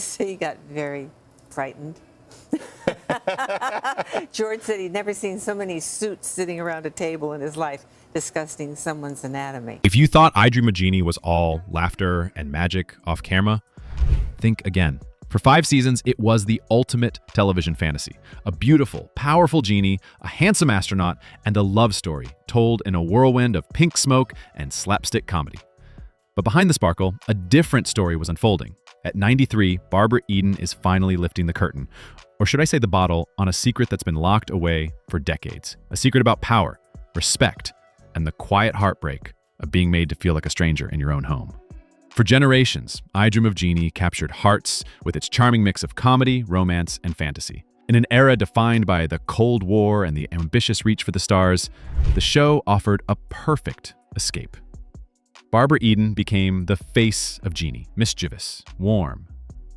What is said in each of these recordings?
say he got very frightened. George said he'd never seen so many suits sitting around a table in his life discussing someone's anatomy. If you thought I Dream of Jeannie was all laughter and magic off camera, think again. For 5 seasons, it was the ultimate television fantasy. A beautiful, powerful genie, a handsome astronaut, and a love story told in a whirlwind of pink smoke and slapstick comedy. But behind the sparkle, a different story was unfolding. At 93, Barbara Eden is finally lifting the curtain, or should I say the bottle, on a secret that's been locked away for decades. A secret about power, respect, and the quiet heartbreak of being made to feel like a stranger in your own home. For generations, I Dream of Jeannie captured hearts with its charming mix of comedy, romance, and fantasy. In an era defined by the Cold War and the ambitious reach for the stars, the show offered a perfect escape. Barbara Eden became the face of Jeannie, mischievous, warm,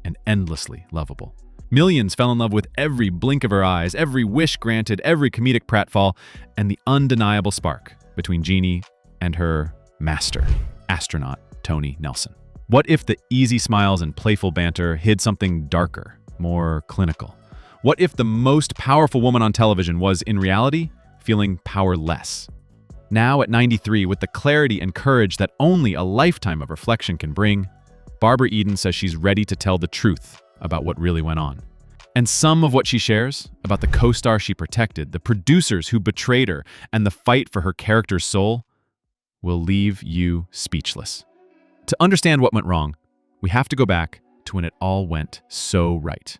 and endlessly lovable. Millions fell in love with every blink of her eyes, every wish granted, every comedic pratfall, and the undeniable spark between Jeannie and her master, astronaut Tony Nelson. What if the easy smiles and playful banter hid something darker, more clinical? What if the most powerful woman on television was, in reality, feeling powerless? Now at 93, with the clarity and courage that only a lifetime of reflection can bring, Barbara Eden says she's ready to tell the truth about what really went on. And some of what she shares about the co-star she protected, the producers who betrayed her, and the fight for her character's soul will leave you speechless. To understand what went wrong, we have to go back to when it all went so right.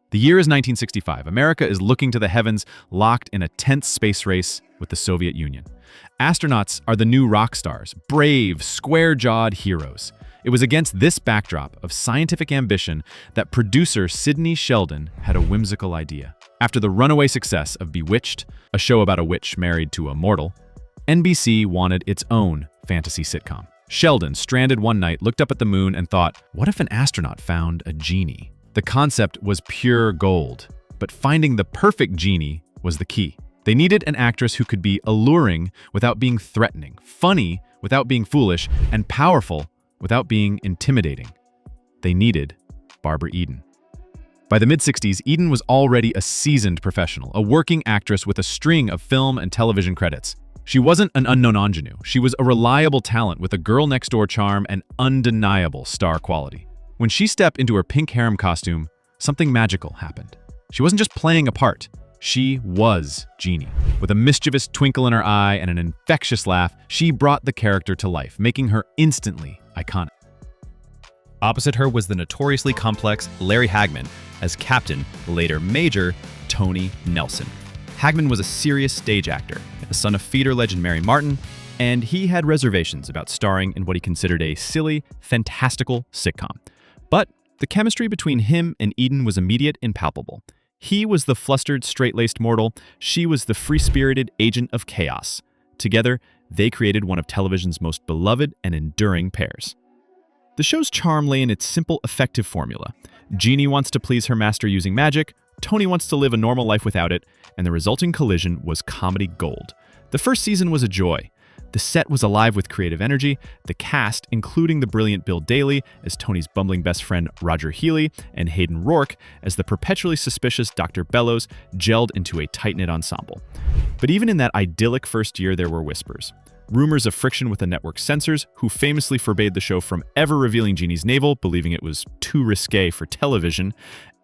The year is 1965. America is looking to the heavens, locked in a tense space race with the Soviet Union. Astronauts are the new rock stars, brave, square-jawed heroes. It was against this backdrop of scientific ambition that producer Sidney Sheldon had a whimsical idea. After the runaway success of Bewitched, a show about a witch married to a mortal, NBC wanted its own fantasy sitcom. Sheldon, stranded one night, looked up at the moon and thought, what if an astronaut found a genie? The concept was pure gold, but finding the perfect genie was the key. They needed an actress who could be alluring without being threatening, funny without being foolish, and powerful without being intimidating. They needed Barbara Eden. By the mid-60s, Eden was already a seasoned professional, a working actress with a string of film and television credits. She wasn't an unknown ingenue. She was a reliable talent with a girl-next-door charm and undeniable star quality. When she stepped into her pink harem costume, something magical happened. She wasn't just playing a part. She was Jeannie. With a mischievous twinkle in her eye and an infectious laugh, she brought the character to life, making her instantly iconic. Opposite her was the notoriously complex Larry Hagman as Captain, later Major, Tony Nelson. Hagman was a serious stage actor, the son of theater legend Mary Martin, and he had reservations about starring in what he considered a silly, fantastical sitcom. But the chemistry between him and Eden was immediate and palpable. He was the flustered, straight-laced mortal. She was the free-spirited agent of chaos. Together, they created one of television's most beloved and enduring pairs. The show's charm lay in its simple, effective formula. Jeannie wants to please her master using magic, Tony wants to live a normal life without it, and the resulting collision was comedy gold. The first season was a joy. The set was alive with creative energy. The cast, including the brilliant Bill Daly as Tony's bumbling best friend Roger Healy and Hayden Rourke as the perpetually suspicious Dr. Bellows, gelled into a tight-knit ensemble. But even in that idyllic first year, there were whispers. Rumors of friction with the network's censors, who famously forbade the show from ever revealing Jeannie's navel, believing it was too risque for television,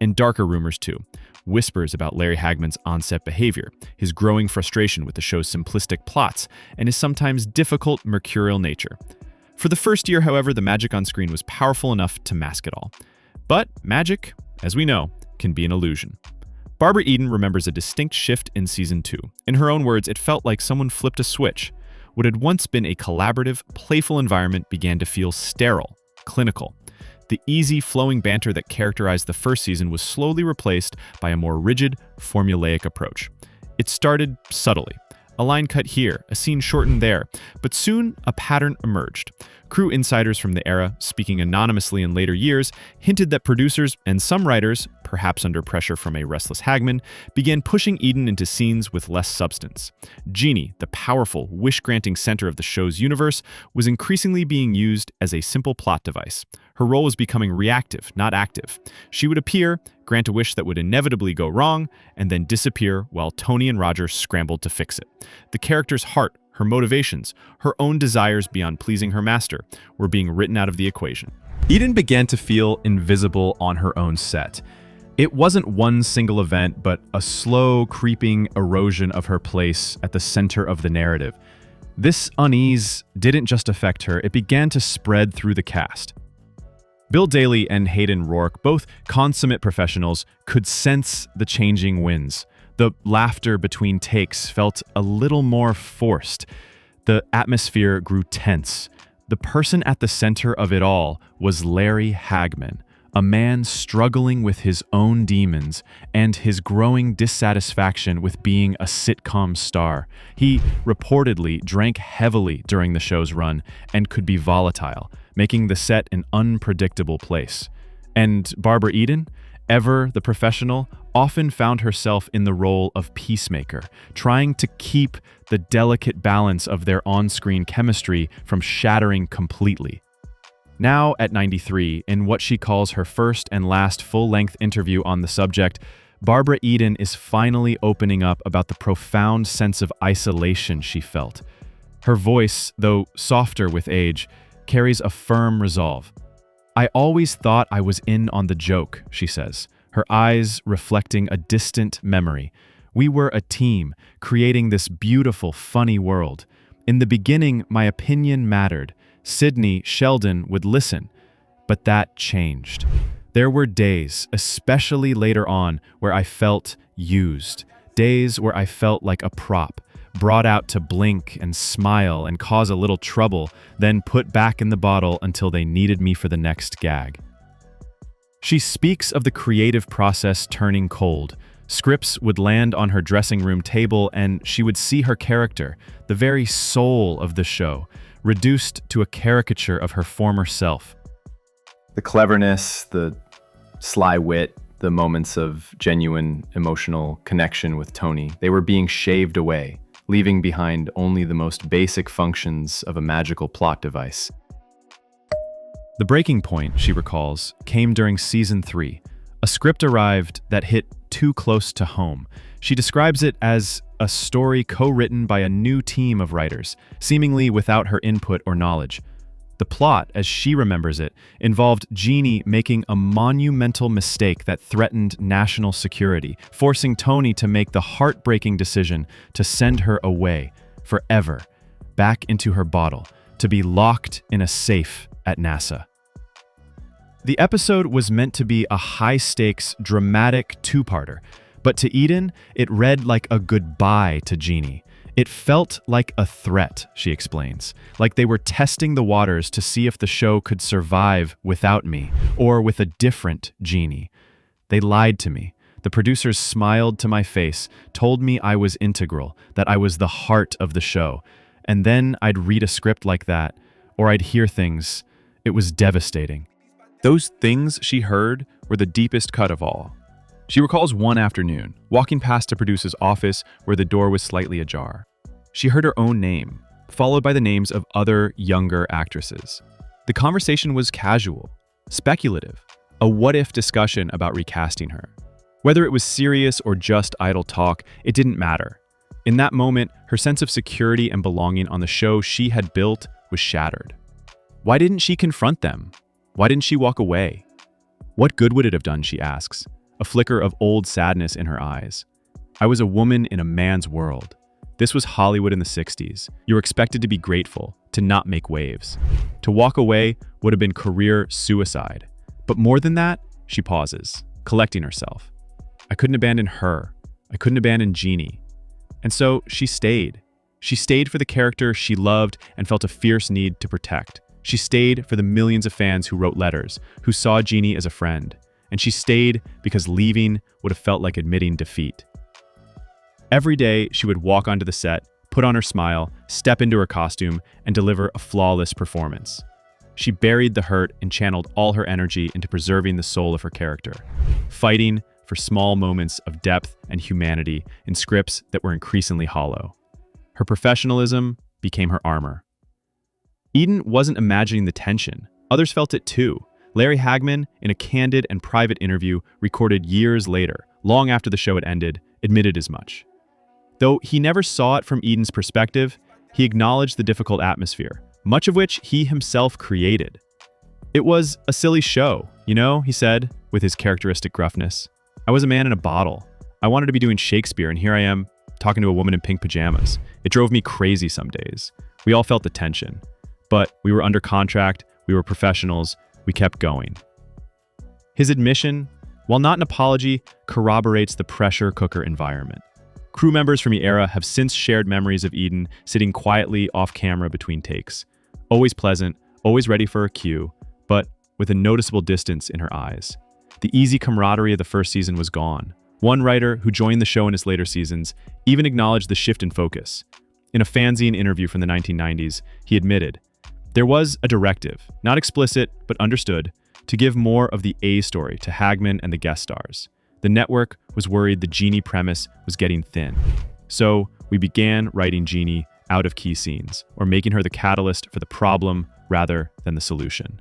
and darker rumors too. Whispers about Larry Hagman's on-set behavior, his growing frustration with the show's simplistic plots, and his sometimes difficult mercurial nature. For the first year, however, the magic on screen was powerful enough to mask it all. But magic, as we know, can be an illusion. Barbara Eden remembers a distinct shift in season 2. In her own words, it felt like someone flipped a switch. What had once been a collaborative, playful environment began to feel sterile, clinical. The easy, flowing banter that characterized the first season was slowly replaced by a more rigid, formulaic approach. It started subtly. A line cut here, a scene shortened there, but soon a pattern emerged. Crew insiders from the era, speaking anonymously in later years, hinted that producers and some writers, perhaps under pressure from a restless Hagman, began pushing Eden into scenes with less substance. Jeannie, the powerful, wish-granting center of the show's universe, was increasingly being used as a simple plot device. Her role was becoming reactive, not active. She would appear, grant a wish that would inevitably go wrong, and then disappear while Tony and Roger scrambled to fix it. The character's heart, her motivations, her own desires beyond pleasing her master were being written out of the equation. Eden began to feel invisible on her own set. It wasn't one single event, but a slow, creeping erosion of her place at the center of the narrative. This unease didn't just affect her, it began to spread through the cast. Bill Daly and Hayden Rourke, both consummate professionals, could sense the changing winds. The laughter between takes felt a little more forced. The atmosphere grew tense. The person at the center of it all was Larry Hagman, a man struggling with his own demons and his growing dissatisfaction with being a sitcom star. He reportedly drank heavily during the show's run and could be volatile, making the set an unpredictable place. And Barbara Eden, ever the professional, often found herself in the role of peacemaker, trying to keep the delicate balance of their on-screen chemistry from shattering completely. Now at 93, in what she calls her first and last full-length interview on the subject, Barbara Eden is finally opening up about the profound sense of isolation she felt. Her voice, though softer with age, carries a firm resolve. "I always thought I was in on the joke," she says, her eyes reflecting a distant memory. "We were a team, creating this beautiful, funny world. In the beginning, my opinion mattered. Sydney, Sheldon would listen. But that changed. There were days, especially later on, where I felt used. Days where I felt like a prop, brought out to blink and smile and cause a little trouble, then put back in the bottle until they needed me for the next gag." She speaks of the creative process turning cold. Scripts would land on her dressing room table and she would see her character, the very soul of the show, reduced to a caricature of her former self. The cleverness, the sly wit, the moments of genuine emotional connection with Tony, they were being shaved away, leaving behind only the most basic functions of a magical plot device. The breaking point, she recalls, came during season 3. A script arrived that hit too close to home. She describes it as a story co-written by a new team of writers, seemingly without her input or knowledge. The plot, as she remembers it, involved Jeannie making a monumental mistake that threatened national security, forcing Tony to make the heartbreaking decision to send her away, forever, back into her bottle, to be locked in a safe at NASA. The episode was meant to be a high-stakes, dramatic two-parter, but to Eden, it read like a goodbye to Jeannie. It felt like a threat, she explains, like they were testing the waters to see if the show could survive without me, or with a different Jeannie. They lied to me. The producers smiled to my face, told me I was integral, that I was the heart of the show. And then I'd read a script like that, or I'd hear things. It was devastating. Those things she heard were the deepest cut of all. She recalls one afternoon, walking past a producer's office where the door was slightly ajar. She heard her own name, followed by the names of other younger actresses. The conversation was casual, speculative, a what-if discussion about recasting her. Whether it was serious or just idle talk, it didn't matter. In that moment, her sense of security and belonging on the show she had built was shattered. Why didn't she confront them? Why didn't she walk away? What good would it have done, she asks, a flicker of old sadness in her eyes. I was a woman in a man's world. This was Hollywood in the 60s. You were expected to be grateful, to not make waves. To walk away would have been career suicide. But more than that, she pauses, collecting herself. I couldn't abandon her. I couldn't abandon Jeannie. And so she stayed. She stayed for the character she loved and felt a fierce need to protect. She stayed for the millions of fans who wrote letters, who saw Jeannie as a friend. And she stayed because leaving would have felt like admitting defeat. Every day, she would walk onto the set, put on her smile, step into her costume, and deliver a flawless performance. She buried the hurt and channeled all her energy into preserving the soul of her character, fighting for small moments of depth and humanity in scripts that were increasingly hollow. Her professionalism became her armor. Eden wasn't imagining the tension. Others felt it too. Larry Hagman, in a candid and private interview recorded years later, long after the show had ended, admitted as much. Though he never saw it from Eden's perspective, he acknowledged the difficult atmosphere, much of which he himself created. "It was a silly show, you know," he said, with his characteristic gruffness. "I was a man in a bottle. I wanted to be doing Shakespeare, and here I am, talking to a woman in pink pajamas. It drove me crazy some days. We all felt the tension. But we were under contract, we were professionals, we kept going." His admission, while not an apology, corroborates the pressure cooker environment. Crew members from the era have since shared memories of Eden sitting quietly off camera between takes. Always pleasant, always ready for a cue, but with a noticeable distance in her eyes. The easy camaraderie of the first season was gone. One writer who joined the show in its later seasons even acknowledged the shift in focus. In a fanzine interview from the 1990s, he admitted, "There was a directive, not explicit but understood, to give more of the A story to Hagman and the guest stars. The network was worried the Jeannie premise was getting thin. So we began writing Jeannie out of key scenes, or making her the catalyst for the problem rather than the solution."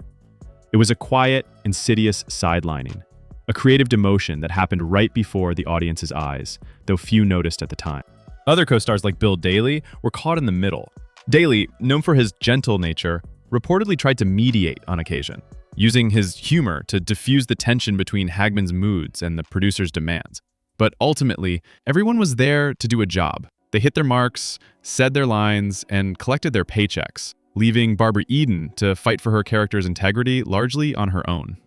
It was a quiet, insidious sidelining, a creative demotion that happened right before the audience's eyes, though few noticed at the time. Other co-stars like Bill Daly were caught in the middle. Daly, known for his gentle nature, reportedly tried to mediate on occasion, using his humor to diffuse the tension between Hagman's moods and the producer's demands. But ultimately, everyone was there to do a job. They hit their marks, said their lines, and collected their paychecks, leaving Barbara Eden to fight for her character's integrity largely on her own.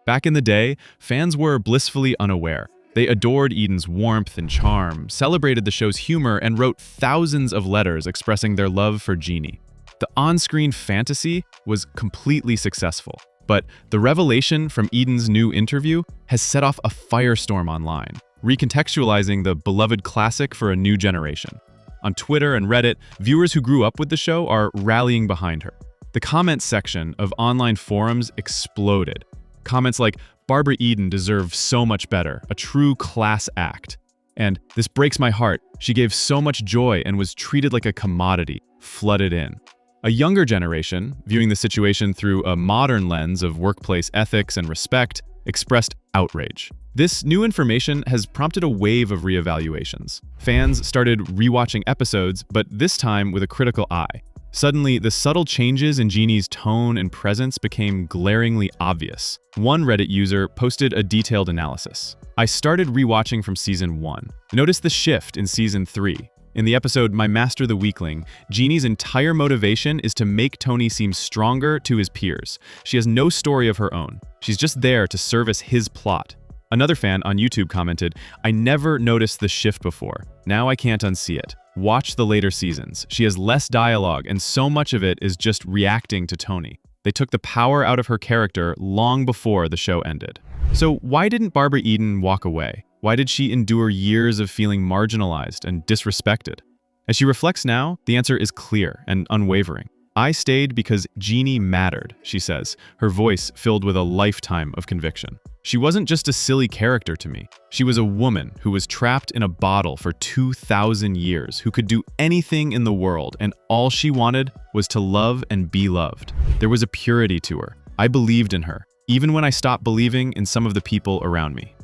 Back in the day, fans were blissfully unaware. They adored Eden's warmth and charm, celebrated the show's humor, and wrote thousands of letters expressing their love for Jeannie. The on-screen fantasy was completely successful, but the revelation from Eden's new interview has set off a firestorm online, recontextualizing the beloved classic for a new generation. On Twitter and Reddit, viewers who grew up with the show are rallying behind her. The comments section of online forums exploded. Comments like, "Barbara Eden deserves so much better, a true class act." And "This breaks my heart. She gave so much joy and was treated like a commodity," flooded in. A younger generation, viewing the situation through a modern lens of workplace ethics and respect, expressed outrage. This new information has prompted a wave of reevaluations. Fans started rewatching episodes, but this time with a critical eye. Suddenly, the subtle changes in Jeannie's tone and presence became glaringly obvious. One Reddit user posted a detailed analysis. "I started rewatching from season 1. Notice the shift in season 3. In the episode My Master the Weakling, Jeannie's entire motivation is to make Tony seem stronger to his peers. She has no story of her own. She's just there to service his plot." Another fan on YouTube commented, "I never noticed the shift before. Now I can't unsee it. Watch the later seasons. She has less dialogue, and so much of it is just reacting to Tony. They took the power out of her character long before the show ended." So why didn't Barbara Eden walk away? Why did she endure years of feeling marginalized and disrespected? As she reflects now, the answer is clear and unwavering. "I stayed because Jeannie mattered," she says, her voice filled with a lifetime of conviction. "She wasn't just a silly character to me. She was a woman who was trapped in a bottle for 2,000 years, who could do anything in the world, and all she wanted was to love and be loved. There was a purity to her. I believed in her, even when I stopped believing in some of the people around me."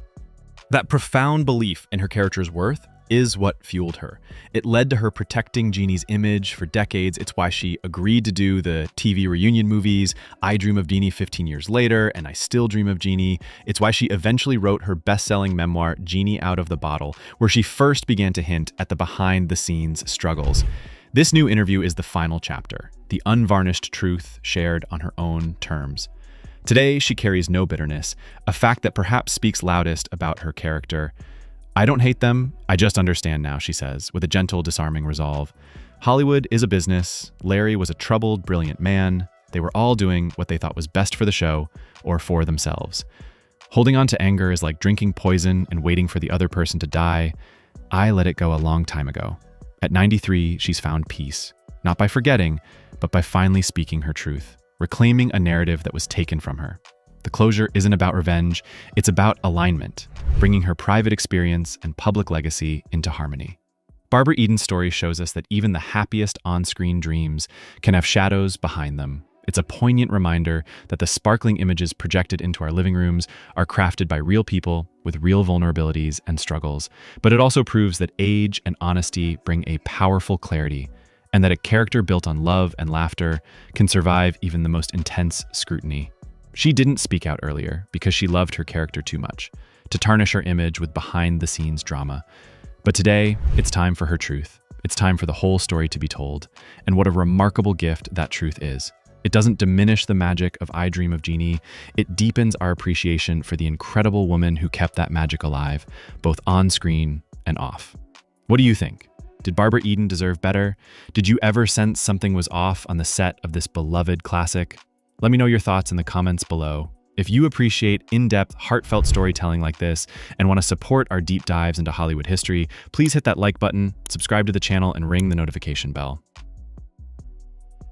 That profound belief in her character's worth is what fueled her. It led to her protecting Jeannie's image for decades. It's why she agreed to do the TV reunion movies, I Dream of Jeannie 15 years later, and I Still Dream of Jeannie. It's why she eventually wrote her best-selling memoir, Jeannie Out of the Bottle, where she first began to hint at the behind-the-scenes struggles. This new interview is the final chapter, the unvarnished truth shared on her own terms. Today, she carries no bitterness, a fact that perhaps speaks loudest about her character. "I don't hate them, I just understand now," she says, with a gentle, disarming resolve. Hollywood is a business. Larry was a troubled, brilliant man. They were all doing what they thought was best for the show or for themselves. Holding on to anger is like drinking poison and waiting for the other person to die. I let it go a long time ago. At 93, she's found peace, not by forgetting, but by finally speaking her truth, reclaiming a narrative that was taken from her. The closure isn't about revenge, it's about alignment, bringing her private experience and public legacy into harmony. Barbara Eden's story shows us that even the happiest on-screen dreams can have shadows behind them. It's a poignant reminder that the sparkling images projected into our living rooms are crafted by real people with real vulnerabilities and struggles. But it also proves that age and honesty bring a powerful clarity, and that a character built on love and laughter can survive even the most intense scrutiny. She didn't speak out earlier because she loved her character too much, to tarnish her image with behind-the-scenes drama. But today, it's time for her truth. It's time for the whole story to be told, and what a remarkable gift that truth is. It doesn't diminish the magic of I Dream of Jeannie. It deepens our appreciation for the incredible woman who kept that magic alive, both on screen and off. What do you think? Did Barbara Eden deserve better? Did you ever sense something was off on the set of this beloved classic? Let me know your thoughts in the comments below. If you appreciate in-depth, heartfelt storytelling like this and want to support our deep dives into Hollywood history, please hit that like button, subscribe to the channel, and ring the notification bell.